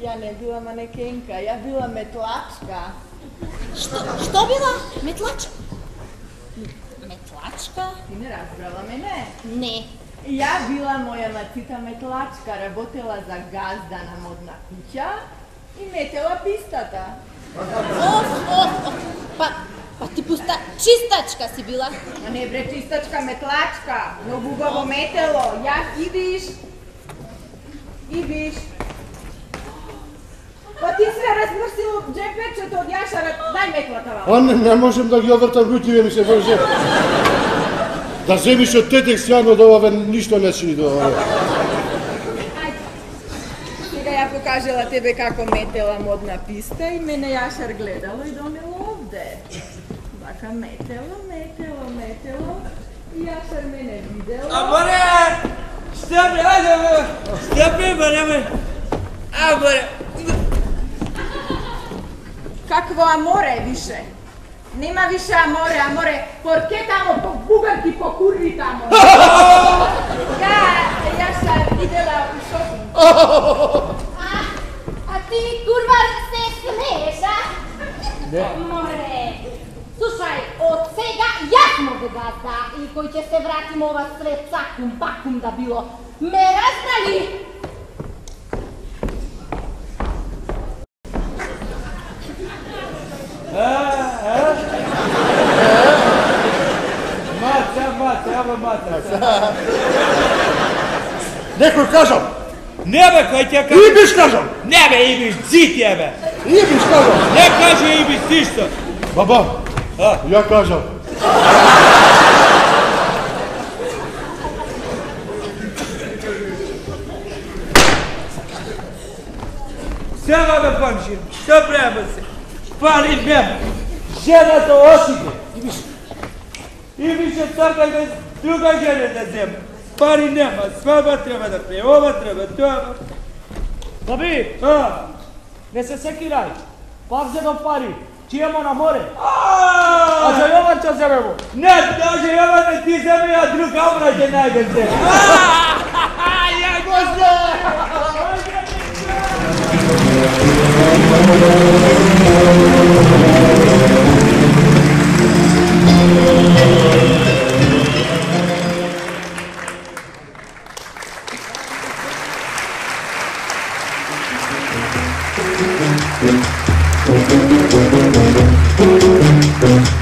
Ja ne bila manekenka, ja bila metlačka. Što bila? Metlačka? Metlačka? Ti ne razbrala me, ne? Ne. Ja bila moja macita metlačka, работела za gazdana modna kuća i metela pistata. Pa ti pusta čistačka si bila? A ne bre, čistačka, metlačka, no bugovo metelo, ja idiš. Pa ti sve razmrsilo džepečeto od jašara, daj metlata vam. Ne možem da ги одртам рутиве ми се врже. Да земиш од тетек свјано да ова ништо не чини до ова. Сега ја покажела тебе како метела модна писта и мене јашар гледало и донело овде. Вака метело и јашар мене видело. Аборе! Степи, ајде бе! Степи, бе! Аборе! Какво аморе више? Нема више аморе, порке тамо, по бугарки, по курви тамо. Ја сам видела у шопинг. A ti kurva se smeješ, a? More. Slušaj, od svega jasnog gazda i koji će se vratim ova sve cakum pakum da bilo. Me razdali? Маца. Некој кажал. Не бе, кој ти ја кажа? Ибиш кажал. Не бе, Ибиш, зи ти е бе. Ибиш кажал. Не каже Ибиш, ти што? Баба, ја кажал. Сега да помшим, што преба се? Пари нема. Жената осиде. Ибиш е црка да друга жена да зема. Пари нема, свадба треба да пее, ова треба, тоа. Babi, ne se sekiraj, pak zedom pari, čijemo na more. A za Jovan čo zememo? Ne, kaže Jovan ne ti zeme, a drug obrađe najde zeme. Ja goste! Thank you.